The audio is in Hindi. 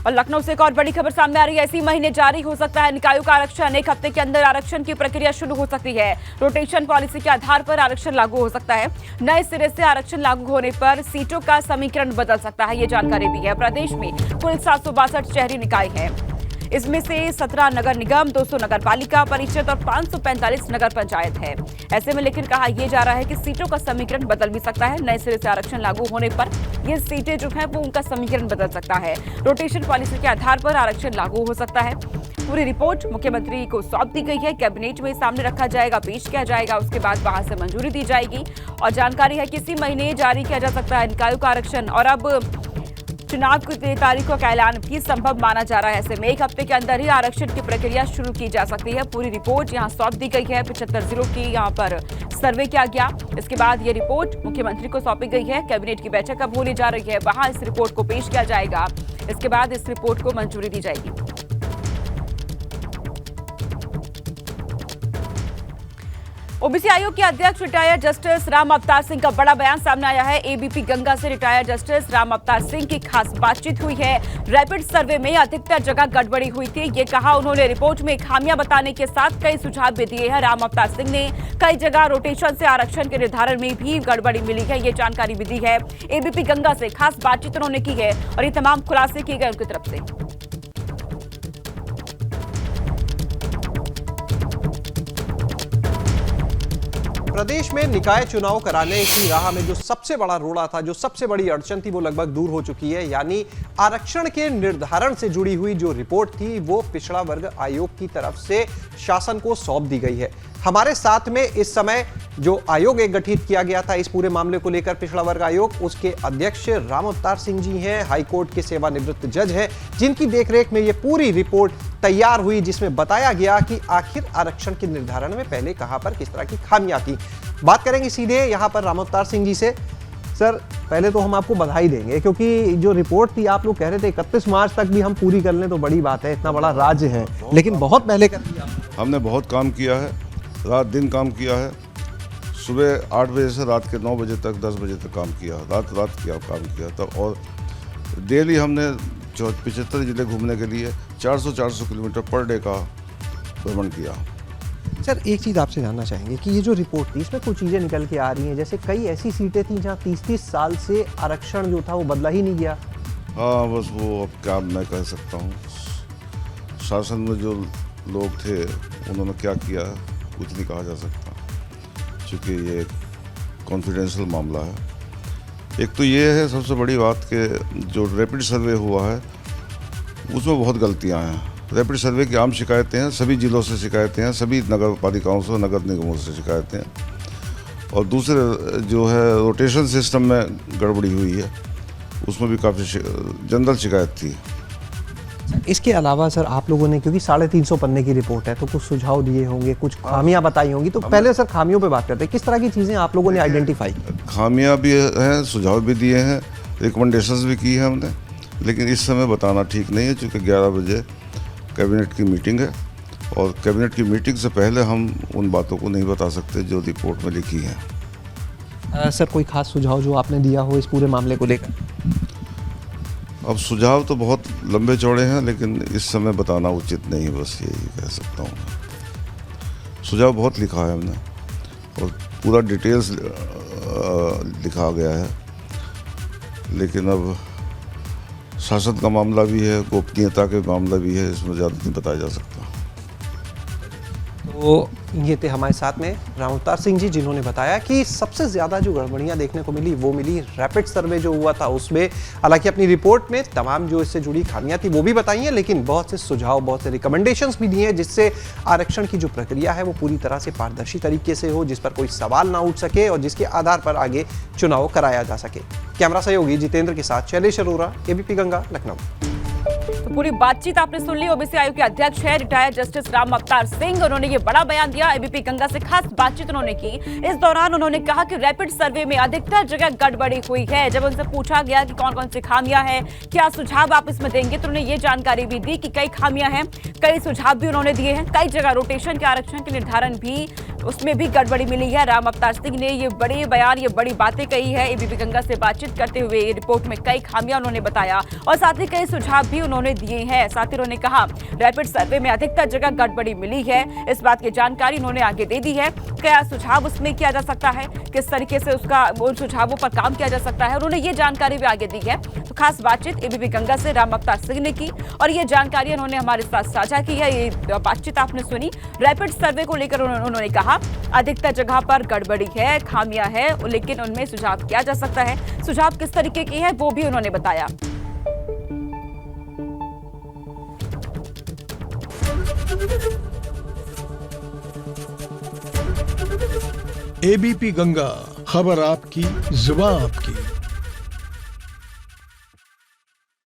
और लखनऊ से एक और बड़ी खबर सामने आ रही है। इसी महीने जारी हो सकता है निकायों का आरक्षण। एक हफ्ते के अंदर आरक्षण की प्रक्रिया शुरू हो सकती है। रोटेशन पॉलिसी के आधार पर आरक्षण लागू हो सकता है। नए सिरे से आरक्षण लागू होने पर सीटों का समीकरण बदल सकता है, ये जानकारी भी है। प्रदेश में कुल 762 शहरी निकाय हैं। इसमें से 17 नगर निगम, 200 नगर पालिका परिषद और 545 नगर पंचायत है। ऐसे में लेकिन कहा यह जा रहा है कि सीटों का समीकरण बदल भी सकता है। नए सिरे से आरक्षण लागू होने पर ये सीटें जो हैं वो उनका समीकरण बदल सकता है। रोटेशन पॉलिसी के आधार पर आरक्षण लागू हो सकता है। पूरी रिपोर्ट मुख्यमंत्री को सौंप दी गई है। कैबिनेट में सामने रखा जाएगा, पेश किया जाएगा, उसके बाद वहां से मंजूरी दी जाएगी। और जानकारी है कि इसी महीने जारी किया जा सकता है निकायों का आरक्षण। और अब चुनाव की तारीखों का ऐलान भी संभव माना जा रहा है। ऐसे में एक हफ्ते के अंदर ही आरक्षण की प्रक्रिया शुरू की जा सकती है। पूरी रिपोर्ट यहां सौंप दी गई है। 75 जिलों की यहां पर सर्वे किया गया। इसके बाद ये रिपोर्ट मुख्यमंत्री को सौंपी गई है। कैबिनेट की बैठक अब होने जा रही है, वहां इस रिपोर्ट को पेश किया जाएगा। इसके बाद इस रिपोर्ट को मंजूरी दी जाएगी। ओबीसी आयोग के अध्यक्ष रिटायर्ड जस्टिस राम अवतार सिंह का बड़ा बयान सामने आया है। एबीपी गंगा से रिटायर्ड जस्टिस राम अवतार सिंह की खास बातचीत हुई है। रैपिड सर्वे में अधिकतर जगह गड़बड़ी हुई थी, ये कहा उन्होंने। रिपोर्ट में खामियां बताने के साथ कई सुझाव भी दिए हैं। राम अवतार सिंह ने कई जगह रोटेशन से आरक्षण के निर्धारण में भी गड़बड़ी मिली है, ये जानकारी भी दी है। एबीपी गंगा से खास बातचीत उन्होंने की है और ये तमाम खुलासे किए गए उनकी तरफ से। प्रदेश में निकाय चुनाव कराने की राह में जो सबसे बड़ा रोड़ा था, जो सबसे बड़ी अड़चन थी, वो लगभग दूर हो चुकी है। यानी आरक्षण के निर्धारण से जुड़ी हुई जो रिपोर्ट थी वो पिछड़ा वर्ग आयोग की तरफ से शासन को सौंप दी गई है। हमारे साथ में इस समय जो आयोग एक गठित किया गया था इस पूरे मामले को लेकर, पिछड़ा वर्ग आयोग, उसके अध्यक्ष राम अवतार सिंह जी हैं, हाईकोर्ट के सेवानिवृत्त जज हैं, जिनकी देखरेख में ये पूरी रिपोर्ट तैयार हुई, जिसमें बताया गया कि आखिर आरक्षण के निर्धारण में पहले कहां पर किस तरह की खामियां थी। बात करेंगे सीधे यहां पर राम अवतार सिंह जी से। सर, पहले तो हम आपको बधाई देंगे, क्योंकि जो रिपोर्ट थी आप लोग कह रहे थे 31 मार्च तक भी हम पूरी कर लें तो बड़ी बात है, इतना बड़ा राज्य है, लेकिन बहुत पहले कर दिया। हमने बहुत काम किया है, रात दिन काम किया है। सुबह 8 बजे से रात के 9 बजे तक, 10 बजे तक काम किया, रात काम किया था। और डेली हमने 75 जिले घूमने के लिए 400 किलोमीटर पर डे का भ्रमण किया। सर, एक चीज़ आपसे जानना चाहेंगे कि ये जो रिपोर्ट थी इसमें कुछ चीज़ें निकल के आ रही हैं, जैसे कई ऐसी सीटें थी जहाँ 30-30 साल से आरक्षण जो था वो बदला ही नहीं गया। हाँ, बस वो अब क्या मैं कह सकता हूँ, शासन में जो लोग थे उन्होंने क्या किया कुछ नहीं कहा जा सकता, क्योंकि ये कॉन्फिडेंशियल मामला है। एक तो ये है सबसे बड़ी बात कि जो रैपिड सर्वे हुआ है उसमें बहुत गलतियां हैं। रैपिड सर्वे की आम शिकायतें हैं, सभी जिलों से शिकायतें हैं, सभी नगर पालिकाओं से, नगर निगमों से शिकायतें हैं। और दूसरे जो है रोटेशन सिस्टम में गड़बड़ी हुई है, उसमें भी काफ़ी जनरल शिकायत थी। इसके अलावा सर आप लोगों ने, क्योंकि 350 पन्ने की रिपोर्ट है, तो कुछ सुझाव दिए होंगे, कुछ खामियां बताई होंगी, तो पहले सर खामियों पे बात करते हैं। किस तरह की चीज़ें आप लोगों ने आइडेंटिफाई? खामियां भी हैं, सुझाव भी दिए हैं, रिकमेंडेशंस भी की है हमने, लेकिन इस समय बताना ठीक नहीं है, क्योंकि 11 बजे कैबिनेट की मीटिंग है और कैबिनेट की मीटिंग से पहले हम उन बातों को नहीं बता सकते जो रिपोर्ट में लिखी हैं। सर, कोई खास सुझाव जो आपने दिया हो इस पूरे मामले को लेकर? अब सुझाव तो बहुत लंबे चौड़े हैं, लेकिन इस समय बताना उचित नहीं, बस यही कह सकता हूँ। सुझाव बहुत लिखा है हमने और पूरा डिटेल्स लिखा गया है, लेकिन अब शासन का मामला भी है, गोपनीयता के मामला भी है, इसमें ज़्यादा नहीं बताया जा सकता। तो ये थे हमारे साथ में राम अवतार सिंह जी, जिन्होंने बताया कि सबसे ज़्यादा जो गड़बड़ियाँ देखने को मिली वो मिली रैपिड सर्वे जो हुआ था उसमें। हालांकि अपनी रिपोर्ट में तमाम जो इससे जुड़ी खामियां थी वो भी बताई हैं, लेकिन बहुत से सुझाव, बहुत से रिकमेंडेशंस भी दिए हैं, जिससे आरक्षण की जो प्रक्रिया है वो पूरी तरह से पारदर्शी तरीके से हो, जिस पर कोई सवाल ना उठ सके और जिसके आधार पर आगे चुनाव कराया जा सके। कैमरा सहयोगी जितेंद्र के साथ शैलेश अरोरा, एबीपी गंगा, लखनऊ। तो पूरी बातचीत आपने सुन ली। ओबीसी आयोग के अध्यक्ष है रिटायर्ड जस्टिस राम अवतार सिंह, उन्होंने ये बड़ा बयान दिया। एबीपी गंगा से खास बातचीत उन्होंने की। इस दौरान उन्होंने कहा कि रैपिड सर्वे में अधिकतर जगह गड़बड़ी हुई है। जब उनसे पूछा गया कि कौन कौन सी खामियां हैं, क्या सुझाव आप इसमें देंगे, तो उन्होंने ये जानकारी भी दी कि कई खामियां हैं, कई सुझाव भी उन्होंने दिए हैं। कई जगह रोटेशन के आरक्षण के निर्धारण भी उसमें भी गड़बड़ी मिली है। राम अवतार सिंह ने ये बड़े बयान, ये बड़ी बातें कही है। एबीपी गंगा से बातचीत करते हुए ये रिपोर्ट में कई खामियां उन्होंने बताया और साथ ही कई सुझाव भी उन्होंने दिए हैं। साथ ही उन्होंने कहा रैपिड सर्वे में अधिकतर जगह गड़बड़ी मिली है, इस बात की जानकारी उन्होंने आगे दे दी है। क्या सुझाव उसमें किया जा सकता है, किस तरीके से उन सुझावों पर काम किया जा सकता है, उन्होंने ये जानकारी भी आगे दी है। तो खास बातचीत एबीपी गंगा से राम अवतार सिंह ने की और ये जानकारी उन्होंने हमारे साथ साझा की है। ये बातचीत आपने सुनी। रैपिड सर्वे को लेकर उन्होंने कहा अधिकतर जगह पर गड़बड़ी है, खामियां है, लेकिन उनमें सुझाव किया जा सकता है। सुझाव किस तरीके के हैं वो भी उन्होंने बताया। एबीपी गंगा, खबर आपकी, जुबान आपकी।